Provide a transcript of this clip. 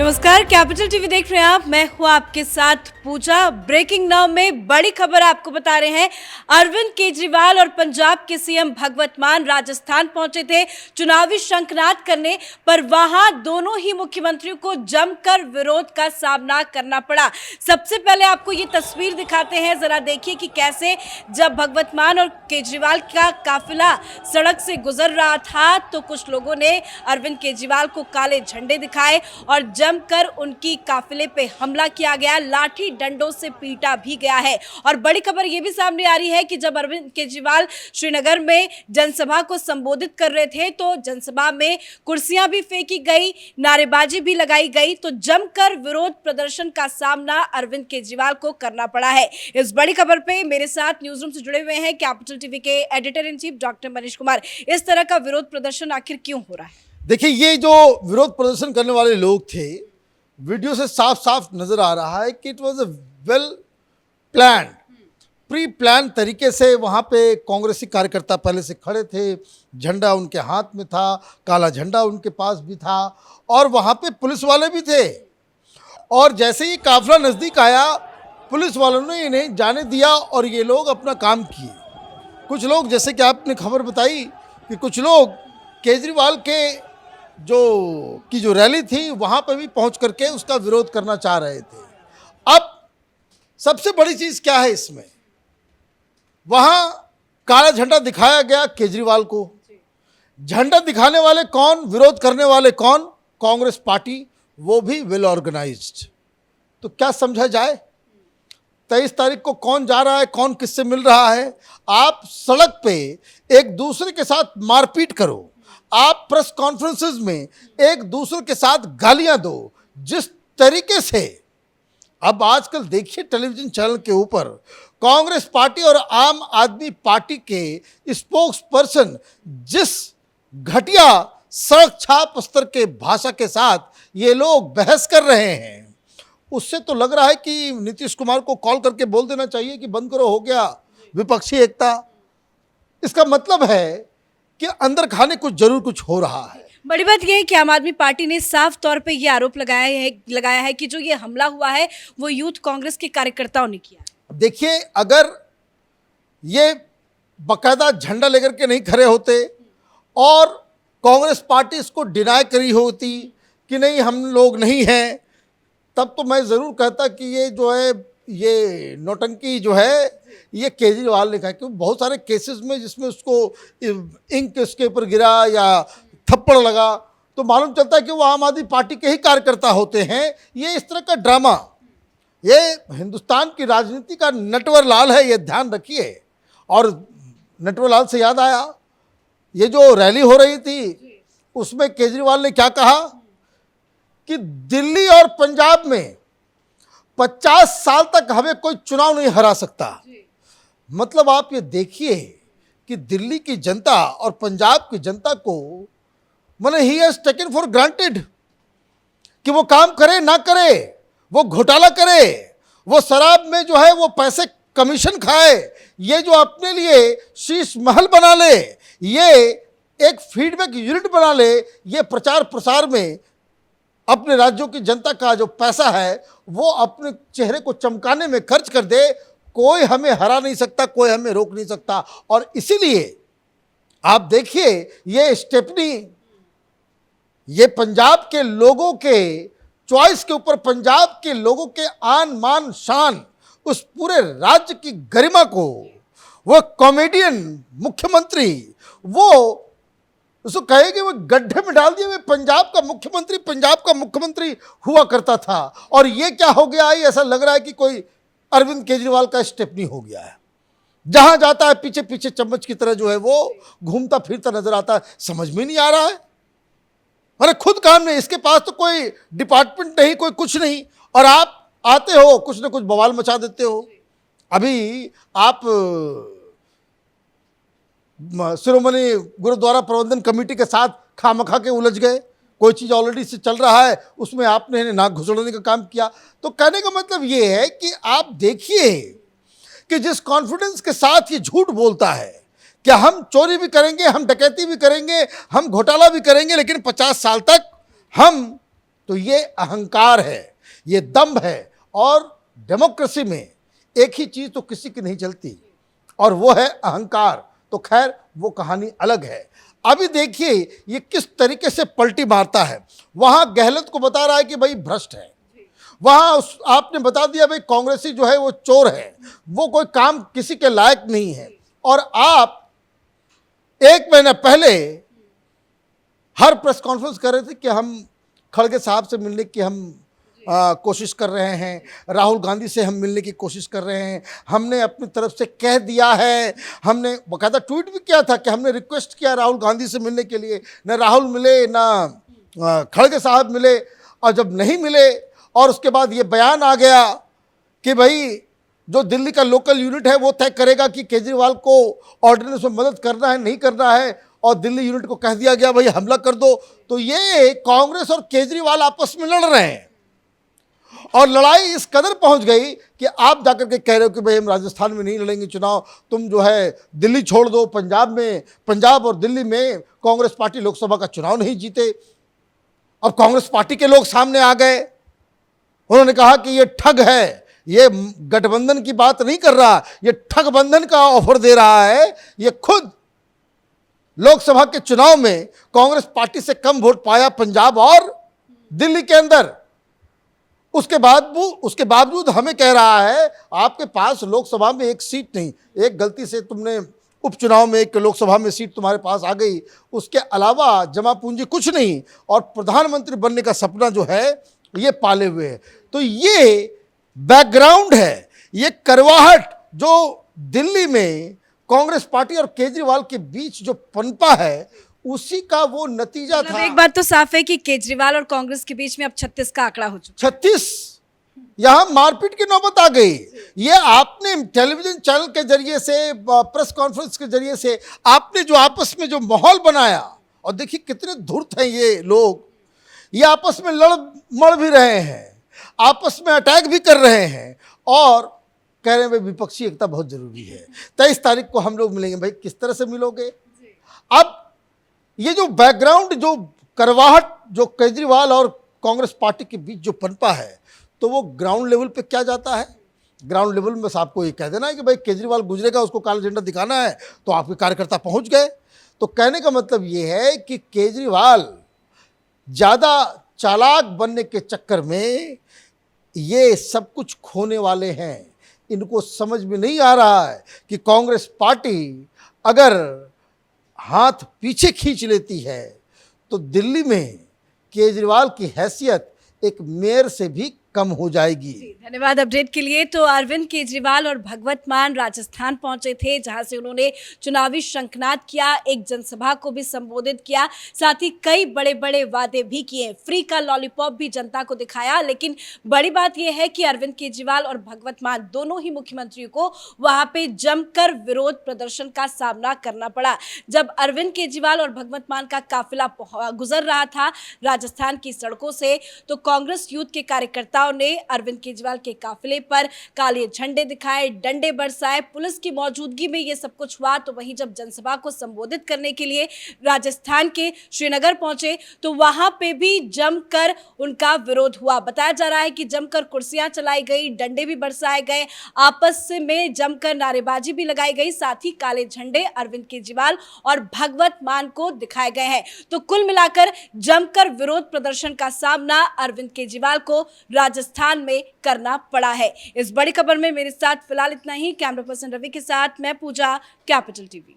नमस्कार, capital TV देख रहे हैं आप। मैं हूं आपके साथ पूजा। ब्रेकिंग नाउ में बड़ी खबर आपको बता रहे हैं। अरविंद केजरीवाल और पंजाब के सीएम भगवंत मान राजस्थान पहुंचे थे चुनावी शंखनाद करने, पर वहां दोनों ही मुख्यमंत्रियों को जमकर विरोध का सामना करना पड़ा। सबसे पहले आपको ये तस्वीर दिखाते हैं, जरा देखिए कि कैसे जब भगवंत मान और केजरीवाल का काफिला सड़क से गुजर रहा था तो कुछ लोगों ने अरविंद केजरीवाल को काले झंडे दिखाए और जमकर उनकी काफिले पे हमला किया गया, लाठी डंडों से पीटा भी गया है। और बड़ी खबर यह भी सामने आ रही है कि जब अरविंद केजरीवाल श्रीनगर में जनसभा को संबोधित कर रहे थे तो जनसभा में कुर्सियां भी फेंकी गई, नारेबाजी भी लगाई गई, तो जमकर विरोध प्रदर्शन का सामना अरविंद केजरीवाल को करना पड़ा है। इस बड़ी खबर पे मेरे साथ न्यूज रूम से जुड़े हुए हैं कैपिटल टीवी के editor in chief doctor Manish Kumar. इस तरह का विरोध प्रदर्शन आखिर क्यों हो रहा है? देखिए, ये जो विरोध प्रदर्शन करने वाले लोग थे, वीडियो से साफ साफ नजर आ रहा है कि it was a well plan, pre plan तरीके से वहाँ पे कांग्रेसी कार्यकर्ता पहले से खड़े थे, झंडा उनके हाथ में था, काला झंडा उनके पास भी था और वहाँ पे पुलिस वाले भी थे। और जैसे ही काफिला नज़दीक आया, पुलिस वालों ने इन्हें जाने दिया और ये लोग अपना काम किए। कुछ लोग, जैसे कि आपने खबर बताई कि कुछ लोग केजरीवाल के जो रैली थी वहाँ पे भी पहुँच करके उसका विरोध करना चाह रहे थे। अब सबसे बड़ी चीज़ क्या है इसमें, वहाँ काला झंडा दिखाया गया केजरीवाल को। झंडा दिखाने वाले कौन, विरोध करने वाले कौन? कांग्रेस पार्टी, वो भी वेल ऑर्गेनाइज्ड। तो क्या समझा जाए, 23 तारीख को कौन जा रहा है, कौन किससे मिल रहा है? आप सड़क पे एक दूसरे के साथ मारपीट करो, आप प्रेस कॉन्फ्रेंसेस में एक दूसरे के साथ गालियां दो। जिस तरीके से अब आजकल देखिए टेलीविजन चैनल के ऊपर कांग्रेस पार्टी और आम आदमी पार्टी के स्पोक्स पर्सन जिस घटिया सड़क छाप स्तर के भाषा के साथ ये लोग बहस कर रहे हैं, उससे तो लग रहा है कि नीतीश कुमार को कॉल करके बोल देना चाहिए कि बंद करो, हो गया विपक्षी एकता। इसका मतलब है कि अंदर खाने कुछ हो रहा है। बड़ी बात यह है कि आम आदमी पार्टी ने साफ तौर पे ये आरोप लगाया है कि जो ये हमला हुआ है वो यूथ कांग्रेस के कार्यकर्ताओं ने किया। देखिए, अगर ये बाकायदा झंडा लेकर के नहीं खड़े होते और कांग्रेस पार्टी इसको डिनाई करी होती कि नहीं हम लोग नहीं हैं, तब तो मैं ज़रूर कहता कि ये जो है, ये नौटंकी जो है ये केजरीवाल ने कहा। क्योंकि बहुत सारे केसेस में जिसमें उसको इंक उसके ऊपर गिरा या थप्पड़ लगा तो मालूम चलता है कि वो आम आदमी पार्टी के ही कार्यकर्ता होते हैं। ये इस तरह का ड्रामा, ये हिंदुस्तान की राजनीति का नटवर लाल है, ये ध्यान रखिए। और नटवर लाल से याद आया, ये जो रैली हो रही थी उसमें केजरीवाल ने क्या कहा कि दिल्ली और पंजाब में 50 साल तक हमें कोई चुनाव नहीं हरा सकता। मतलब आप ये देखिए कि दिल्ली की जनता और पंजाब की जनता को माने he has taken for granted कि वो काम करे ना करे, वो घोटाला करे, वो शराब में जो है वो पैसे कमीशन खाए, ये जो अपने लिए शीश महल बना ले, ये एक फीडबैक यूनिट बना ले, ये प्रचार प्रसार में अपने राज्यों की जनता का जो पैसा है वो अपने चेहरे को चमकाने में खर्च कर दे। कोई हमें हरा नहीं सकता, कोई हमें रोक नहीं सकता। और इसीलिए आप देखिए ये स्टेपनी, ये पंजाब के लोगों के चॉइस के ऊपर, पंजाब के लोगों के आन मान शान, उस पूरे राज्य की गरिमा को वो कॉमेडियन मुख्यमंत्री वो उसको कहेंगे वो गड्ढे में डाल दिए। पंजाब का मुख्यमंत्री हुआ करता था और ये क्या हो गया है? ऐसा लग रहा है कि कोई अरविंद केजरीवाल का स्टेपनी हो गया है। जहां जाता है पीछे पीछे चम्मच की तरह जो है वो घूमता फिरता नजर आता है। समझ में नहीं आ रहा है, अरे खुद काम नहीं, इसके पास तो कोई डिपार्टमेंट नहीं, कोई कुछ नहीं, और आप आते हो कुछ ना कुछ बवाल मचा देते हो। अभी आप शिरोमणि गुरुद्वारा प्रबंधन कमेटी के साथ खामखा के उलझ गए, कोई चीज़ ऑलरेडी से चल रहा है उसमें आपने नाक घुसड़ने का काम किया। तो कहने का मतलब ये है कि आप देखिए कि जिस कॉन्फिडेंस के साथ ये झूठ बोलता है कि हम चोरी भी करेंगे, हम डकैती भी करेंगे, हम घोटाला भी करेंगे, लेकिन 50 साल तक हम, तो तो ये अहंकार है, ये दम्भ है। और डेमोक्रेसी में एक ही चीज़ तो किसी की नहीं चलती, और वो है अहंकार। तो खैर वो कहानी अलग है। अभी देखिए ये किस तरीके से पलटी मारता है। वहाँ गहलोत को बता रहा है कि भाई भ्रष्ट है, वहाँ आपने बता दिया भाई कांग्रेसी जो है वो चोर है, वो कोई काम किसी के लायक नहीं है। और आप एक महीना पहले हर प्रेस कॉन्फ्रेंस कर रहे थे कि हम खड़गे साहब से मिलने की हम कोशिश कर रहे हैं, राहुल गांधी से हम मिलने की कोशिश कर रहे हैं, हमने अपनी तरफ से कह दिया है, हमने बाकायदा ट्वीट भी किया था कि हमने रिक्वेस्ट किया राहुल गांधी से मिलने के लिए। न राहुल मिले, न खड़गे साहब मिले। और जब नहीं मिले और उसके बाद ये बयान आ गया कि भाई जो दिल्ली का लोकल यूनिट है वो तय करेगा कि केजरीवाल को ऑर्डिनेंस में मदद करना है नहीं करना है, और दिल्ली यूनिट को कह दिया गया भाई हमला कर दो। तो ये कांग्रेस और केजरीवाल आपस में लड़ रहे हैं, और लड़ाई इस कदर पहुंच गई कि आप जाकर के कह रहे हो कि भाई हम राजस्थान में नहीं लड़ेंगे चुनाव, तुम जो है दिल्ली छोड़ दो। पंजाब और दिल्ली में कांग्रेस पार्टी लोकसभा का चुनाव नहीं जीते। अब कांग्रेस पार्टी के लोग सामने आ गए, उन्होंने कहा कि ये ठग है, ये गठबंधन की बात नहीं कर रहा, ये ठगबंधन का ऑफर दे रहा है। ये खुद लोकसभा के चुनाव में कांग्रेस पार्टी से कम वोट पाया पंजाब और दिल्ली के अंदर। उसके बावजूद हमें कह रहा है आपके पास लोकसभा में एक सीट नहीं, एक गलती से तुमने उपचुनाव में एक लोकसभा में सीट तुम्हारे पास आ गई, उसके अलावा जमा पूंजी कुछ नहीं, और प्रधानमंत्री बनने का सपना जो है ये पाले हुए है। तो ये बैकग्राउंड है, ये करवाहट जो दिल्ली में कांग्रेस पार्टी और केजरीवाल के बीच जो पनपा है उसी का वो नतीजा था। एक बात तो साफ है कि केजरीवाल और कांग्रेस के बीच में अब 36 का आंकड़ा हो चुका है। 36, यहां मारपीट की नौबत आ गई। ये आपने टेलीविजन चैनल के जरिए से, प्रेस कॉन्फ्रेंस के जरिए से आपने जो आपस में जो माहौल बनाया, और देखिए कितने धूर्त हैं ये लोग, ये आपस में मड़ भी रहे हैं, आपस में अटैक भी कर रहे हैं, और कह रहे हैं भाई विपक्षी एकता बहुत जरूरी है। 23 तारीख को हम लोग मिलेंगे। भाई किस तरह से मिलोगे? अब ये जो बैकग्राउंड, जो करवाहट, जो केजरीवाल और कांग्रेस पार्टी के बीच जो पनपा है, तो वो ग्राउंड लेवल पे क्या जाता है? ग्राउंड लेवल में बस आपको ये कह देना है कि भाई केजरीवाल गुजरेगा, उसको काला झंडा दिखाना है, तो आपके कार्यकर्ता पहुंच गए। तो कहने का मतलब ये है कि केजरीवाल ज़्यादा चालाक बनने के चक्कर में ये सब कुछ खोने वाले हैं। इनको समझ में नहीं आ रहा है कि कांग्रेस पार्टी अगर हाथ पीछे खींच लेती है तो दिल्ली में केजरीवाल की हैसियत एक मेयर से भी कम हो जाएगी। धन्यवाद अपडेट के लिए। तो अरविंद केजरीवाल और भगवत मान राजस्थान पहुंचे थे, जहां से उन्होंने चुनावी शंखनाद किया, एक जनसभा को भी संबोधित किया, साथ ही कई बड़े बड़े वादे भी किए, फ्री का लॉलीपॉप भी जनता को दिखाया। लेकिन बड़ी बात यह है कि अरविंद केजरीवाल और भगवत मान दोनों ही मुख्यमंत्रियों को वहां पे जमकर विरोध प्रदर्शन का सामना करना पड़ा। जब अरविंद केजरीवाल और भगवत मान का काफिला गुजर रहा था राजस्थान की सड़कों से, तो कांग्रेस यूथ के कार्यकर्ता ने अरविंद केजरीवाल के काफिले पर काले झंडे दिखाए, डंडे बरसाए। पुलिस की मौजूदगी में यह सब कुछ हुआ। तो वहीं जब जनसभा को संबोधित करने के लिए राजस्थान के श्रीनगर पहुंचे तो वहां पे भी जमकर उनका विरोध हुआ। बताया जा रहा है कि जमकर कुर्सियां चलाई गई, डंडे भी बरसाए गए, आपस में जमकर नारेबाजी भी लगाई गई, साथ ही काले झंडे अरविंद केजरीवाल और भगवत मान को दिखाए गए हैं। तो कुल मिलाकर जमकर विरोध प्रदर्शन का सामना अरविंद केजरीवाल को राजस्थान में करना पड़ा है। इस बड़ी खबर में मेरे साथ फिलहाल इतना ही। कैमरा पर्सन रवि के साथ मैं पूजा, कैपिटल टीवी।